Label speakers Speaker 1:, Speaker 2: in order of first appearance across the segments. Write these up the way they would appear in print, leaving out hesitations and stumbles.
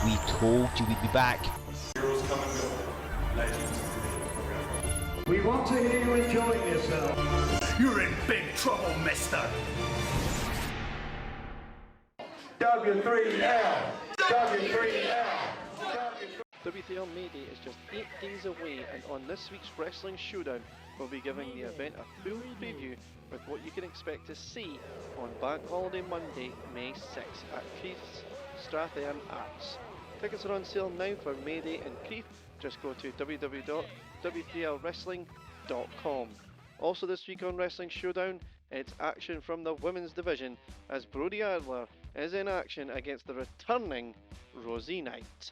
Speaker 1: We told you we'd be back.
Speaker 2: Heroes come and go. Legends remain forever.
Speaker 3: We want to hear you enjoying yourself.
Speaker 2: You're in big trouble, mister.
Speaker 3: W3L. W3L.
Speaker 4: W3L Mayday is just 8 days away, and on this week's Wrestling Showdown, we'll be giving the event a full preview with what you can expect to see on Bank Holiday Monday, May 6th at Crieff's Strathern Arts. Tickets are on sale now for Mayday and Crieff. Just go to www.w3lwrestling.com. Also this week on Wrestling Showdown, it's action from the women's division as Brodie Adler is in action against the returning Rosie Nyte.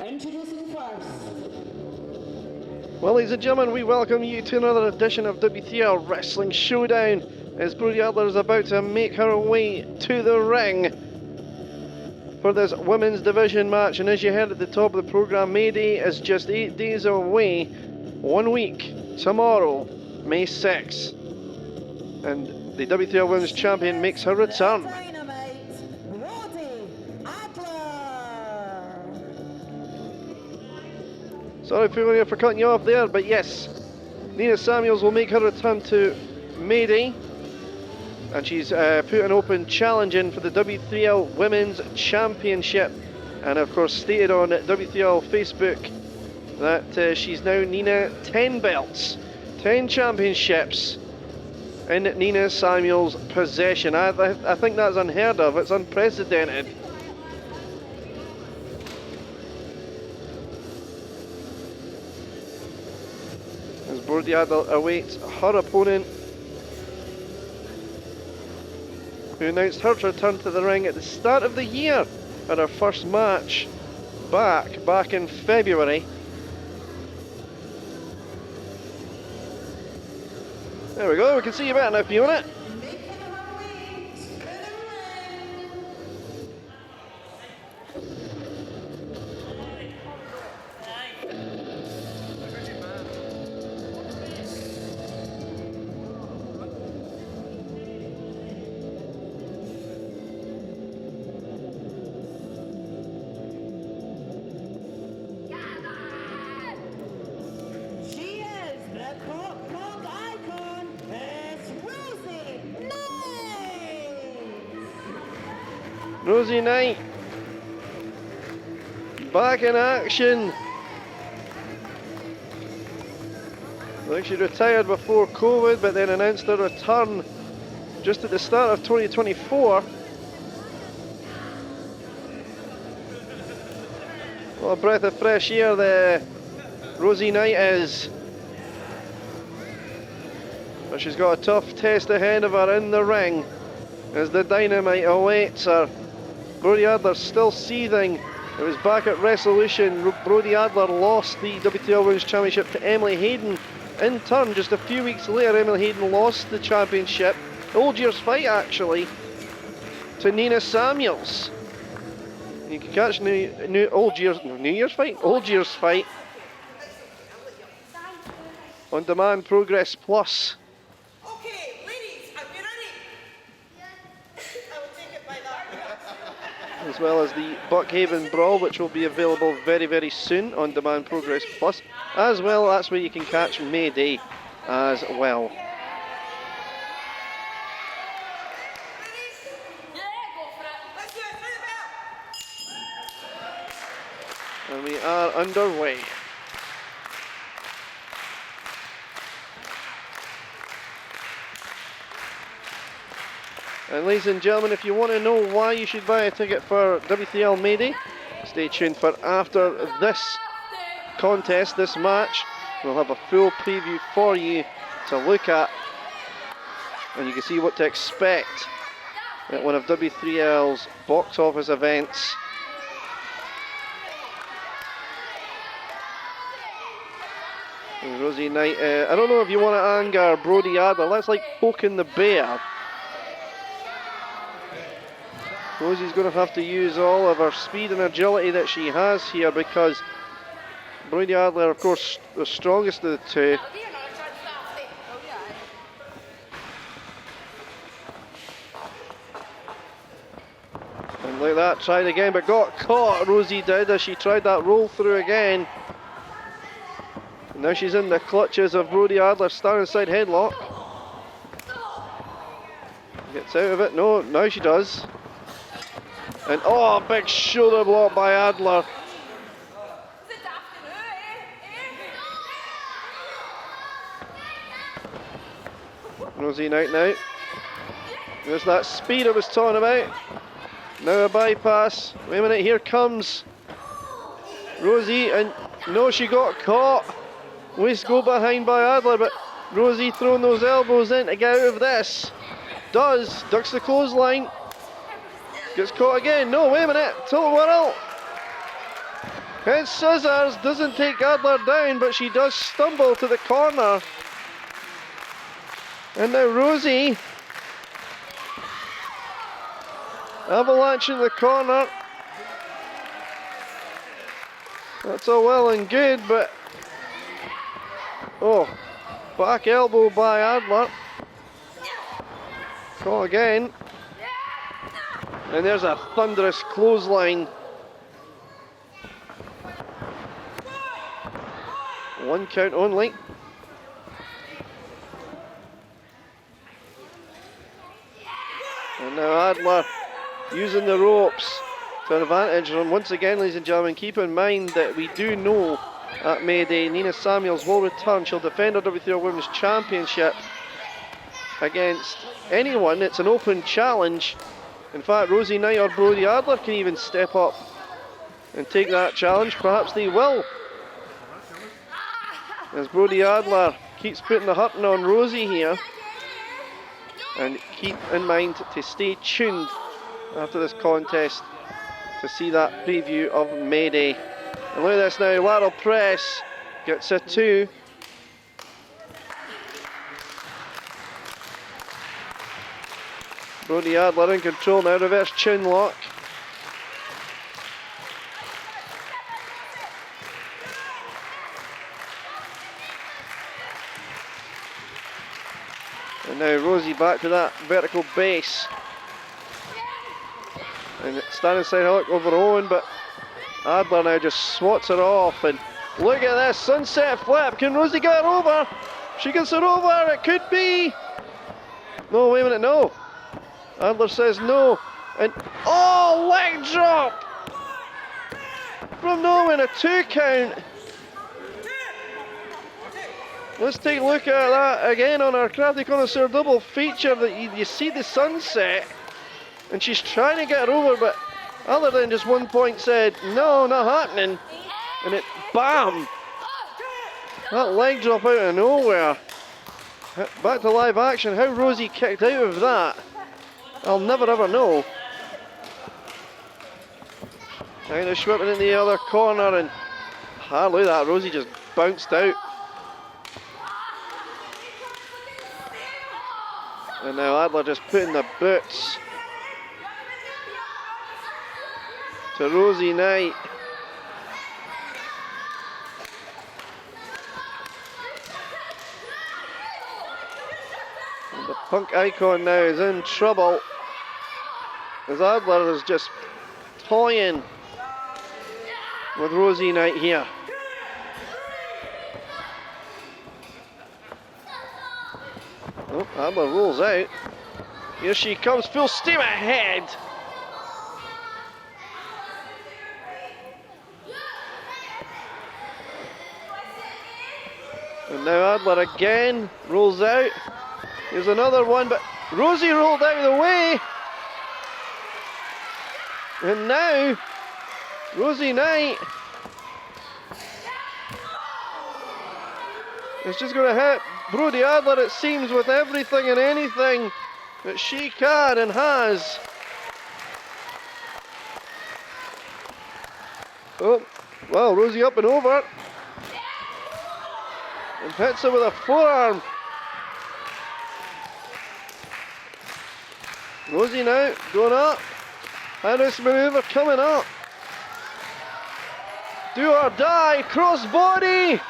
Speaker 5: Introducing first.
Speaker 4: Well, ladies and gentlemen, we welcome you to another edition of W3L Wrestling Showdown as Brodie Adler is about to make her way to the ring for this women's division match. And as you heard at the top of the programme, Mayday is just 8 days away, 1 week, tomorrow, May 6th. And the W3L Women's Champion makes her return.
Speaker 5: Brodie Adler.
Speaker 4: Sorry for cutting you off there, but yes, Nina Samuels will make her return to Mayday, and she's put an open challenge in for the W3L Women's Championship, and of course stated on W3L Facebook that she's now Nina 10 belts, 10 championships in Nina Samuels' possession. I think that's unheard of, it's unprecedented. As Brodie Adler awaits her opponent, who announced her return to the ring at the start of the year at her first match back in February. There we go, we can see you better now if you want it. Rosie Nyte, back in action. I think she retired before COVID, but then announced her return just at the start of 2024. What a breath of fresh air the Rosie Nyte is. But she's got a tough test ahead of her in the ring as the dynamite awaits her. Brodie Adler still seething. It was back at Resolution. Brodie Adler lost the W3L Women's Championship to Emily Hayden. In turn, just a few weeks later, Emily Hayden lost the championship, Old Year's Fight actually, to Nina Samuels. You can catch New Year's Fight on Demand Progress Plus. As well as the Buckhaven Brawl, which will be available very, very soon on Demand Progress Plus. As well, that's where you can catch Mayday as well. And we are underway. And ladies and gentlemen, if you want to know why you should buy a ticket for W3L Mayday, stay tuned for after this contest, this match. We'll have a full preview for you to look at, and you can see what to expect at one of W3L's box office events. And Rosie Nyte, I don't know if you want to anger Brodie Adler, that's like poking the bear. Rosie's going to have to use all of her speed and agility that she has here, because Brodie Adler, of course, the strongest of the two. And like that, tried again, but got caught. Rosie did, as she tried that roll through again. And now she's in the clutches of Brodie Adler, standing side headlock. Gets out of it. No, now she does. And oh, big shoulder block by Adler. Rosie Nyte now. There's that speed I was talking about. Now a bypass. Wait a minute, here comes Rosie, and no, she got caught. Waist go behind by Adler, but Rosie throwing those elbows in to get out of this. Does, ducks the clothesline. Gets caught again. No, wait a minute. Total whirl. Head scissors. Doesn't take Adler down, but she does stumble to the corner. And now Rosie. Avalanche in the corner. That's all well and good, but oh, back elbow by Adler. Caught again. And there's a thunderous clothesline. One count only. And now Adler using the ropes to an advantage. And once again, ladies and gentlemen, keep in mind that we do know at Mayday, Nina Samuels will return. She'll defend her W3L Women's Championship against anyone. It's an open challenge. In fact, Rosie Nyte or Brodie Adler can even step up and take that challenge. Perhaps they will. As Brodie Adler keeps putting the hurting on Rosie here. And keep in mind to stay tuned after this contest to see that preview of Mayday. And look at this now, lateral press, gets a 2. Brodie Adler in control now, reverse chin lock. And now Rosie back to that vertical base. And standing side hook over Owen, but Adler now just swats her off. And look at this, sunset flip. Can Rosie get her over? She gets her over, it could be. No, wait a minute, no. Adler says no, and oh, leg drop from nowhere, a 2 count. Let's take a look at that again on our Crafty Connoisseur double feature. That you see the sunset, and she's trying to get her over, but Adler then just one point said no, not happening, and it bam, that leg drop out of nowhere. Back to live action. How Rosie kicked out of that, I'll never ever know. Kind of sweeping in the other corner, and look at that, Rosie just bounced out. And now Adler just putting the boots to Rosie Nyte. And the Punk icon now is in trouble, as Adler is just toying with Rosie Nyte here. Oh, Adler rolls out. Here she comes, full steam ahead. And now Adler again rolls out. Here's another one, but Rosie rolled out of the way. And now Rosie Nyte is just going to hit Brodie Adler, it seems, with everything and anything that she can and has. Oh, well, Rosie up and over. And hits her with a forearm. Rosie now going up. Harris maneuver coming up. Do or die, crossbody.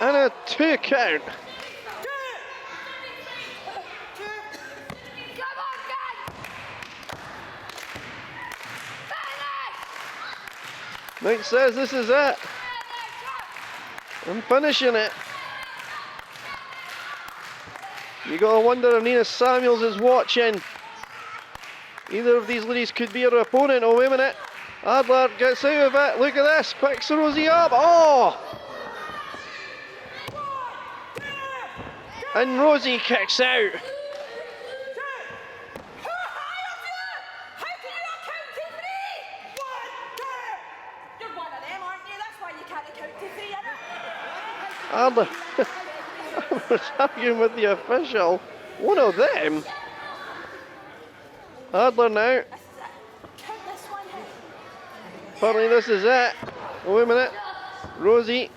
Speaker 4: And a 2 count. Nyte says this is it. I'm finishing it. You gotta wonder if Nina Samuels is watching. Either of these ladies could be her opponent. Oh, wait a minute. Adler gets out of it. Look at this. Picks Rosie up. Oh! And Rosie kicks out. Adler was arguing with the official. One of them. Adler now. Apparently this is it. Oh, wait a minute. Rosie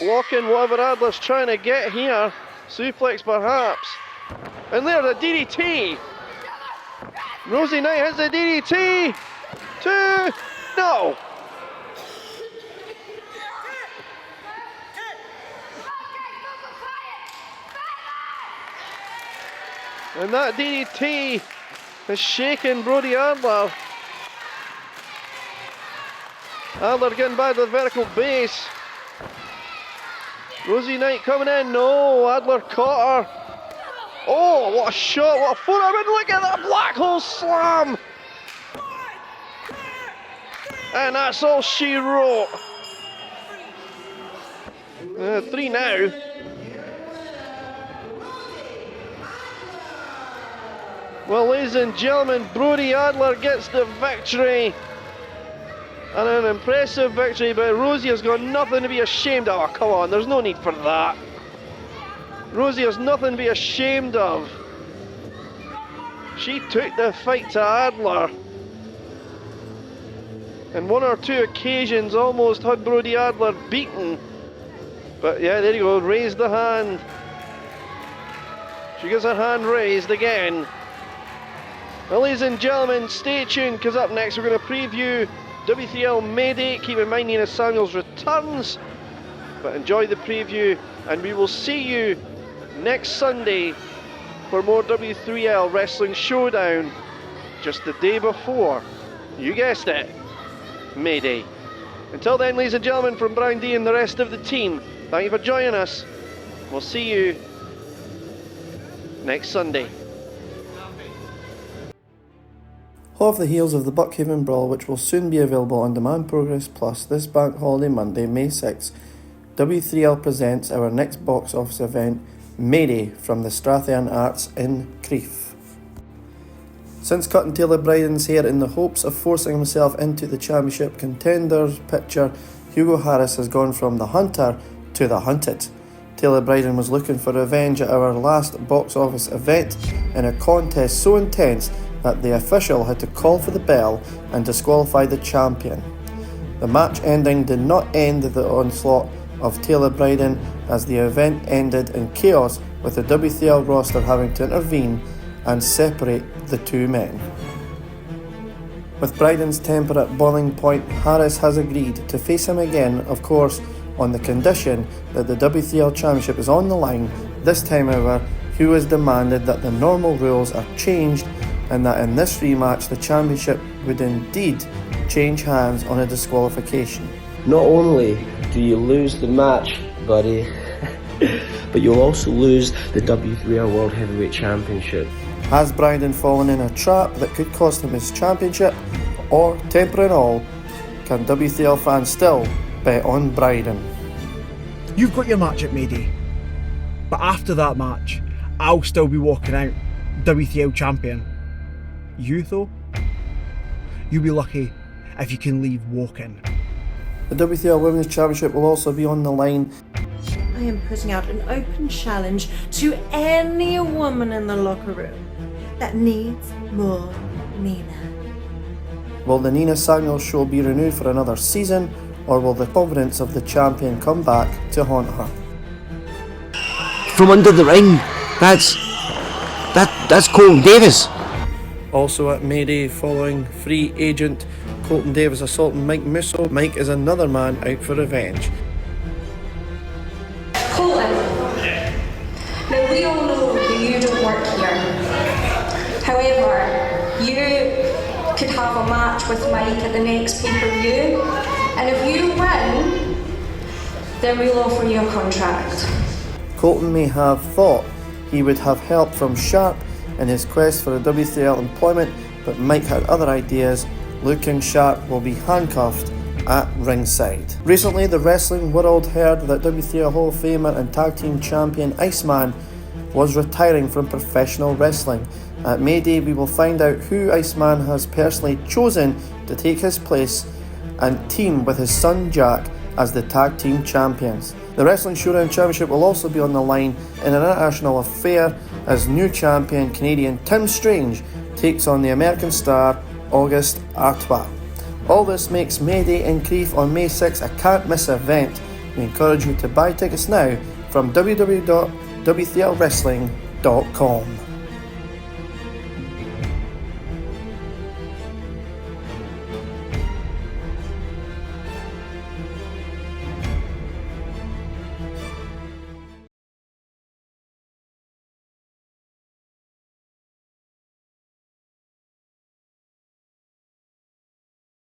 Speaker 4: blocking whatever Adler's trying to get here. Suplex perhaps. And there, the DDT. Rosie Nyte has the DDT. 2. No. And that DDT has shaken Brodie Adler. Adler getting back to the vertical base. Rosie Nyte coming in. No, Adler caught her. Oh, what a shot, what a forearm, and look at that black hole slam. And that's all she wrote. 3 now. Well, ladies and gentlemen, Brodie Adler gets the victory. And an impressive victory, but Rosie has got nothing to be ashamed of. Oh, come on, there's no need for that. Rosie has nothing to be ashamed of. She took the fight to Adler. And 1 or 2 occasions almost had Brodie Adler beaten. But yeah, there you go, raised the hand. She gets her hand raised again. Well, ladies and gentlemen, stay tuned, because up next we're going to preview W3L Mayday. Keep in mind Nina Samuels returns, but enjoy the preview, and we will see you next Sunday for more W3L Wrestling Showdown, just the day before, you guessed it, Mayday. Until then, ladies and gentlemen, from Brian D and the rest of the team, thank you for joining us. We'll see you next Sunday.
Speaker 1: Hot off the heels of the Buckhaven Brawl, which will soon be available on Demand Progress Plus this Bank Holiday Monday, May 6th, W3L presents our next box office event, Mayday, from the Strathairn Arts in Crieff. Since cutting Taylor Bryden's hair in the hopes of forcing himself into the championship contenders picture, Hugo Harris has gone from the hunter to the hunted. Taylor Bryden was looking for revenge at our last box office event in a contest so intense that the official had to call for the bell and disqualify the champion. The match ending did not end the onslaught of Taylor Bryden, as the event ended in chaos, with the W3L roster having to intervene and separate the two men. With Bryden's temper at boiling point, Harris has agreed to face him again, of course, on the condition that the W3L Championship is on the line. This time, however, Hugo has demanded that the normal rules are changed, and that in this rematch the championship would indeed change hands on a disqualification.
Speaker 6: Not only do you lose the match, buddy, but you'll also lose the W3L World Heavyweight Championship.
Speaker 1: Has Bryden fallen in a trap that could cost him his championship, or, temper and all, can W3L fans still bet on Bryden?
Speaker 7: You've got your match at Mayday, but after that match, I'll still be walking out W3L champion. You though? You'll be lucky if you can leave walking.
Speaker 1: The W3L Women's Championship will also be on the line.
Speaker 8: I am putting out an open challenge to any woman in the locker room that needs more Nina.
Speaker 1: Will the Nina Samuels show be renewed for another season, or will the confidence of the champion come back to haunt her?
Speaker 6: From under the ring, that's Colton Davis.
Speaker 1: Also at Mayday, following free agent Colton Davis assaulting Mike Musso, Mike is another man out for revenge.
Speaker 9: Colton, now we all know that you don't work here. However, you could have a match with Mike at the next pay-per-view, and if you win, then we'll offer you a contract.
Speaker 1: Colton may have thought he would have help from Sharp in his quest for a W3L employment, but Mike had other ideas. Luke and Sharp will be handcuffed at ringside. Recently, the wrestling world heard that W3L Hall of Famer and Tag Team Champion Iceman was retiring from professional wrestling. At Mayday, we will find out who Iceman has personally chosen to take his place and team with his son Jack as the Tag Team Champions. The Wrestling Showdown Championship will also be on the line in an international affair as new champion Canadian Tim Strange takes on the American star Auguste Artois. All this makes Mayday in Crieff on May 6 a can't miss event. We encourage you to buy tickets now from www.w3lwrestling.com.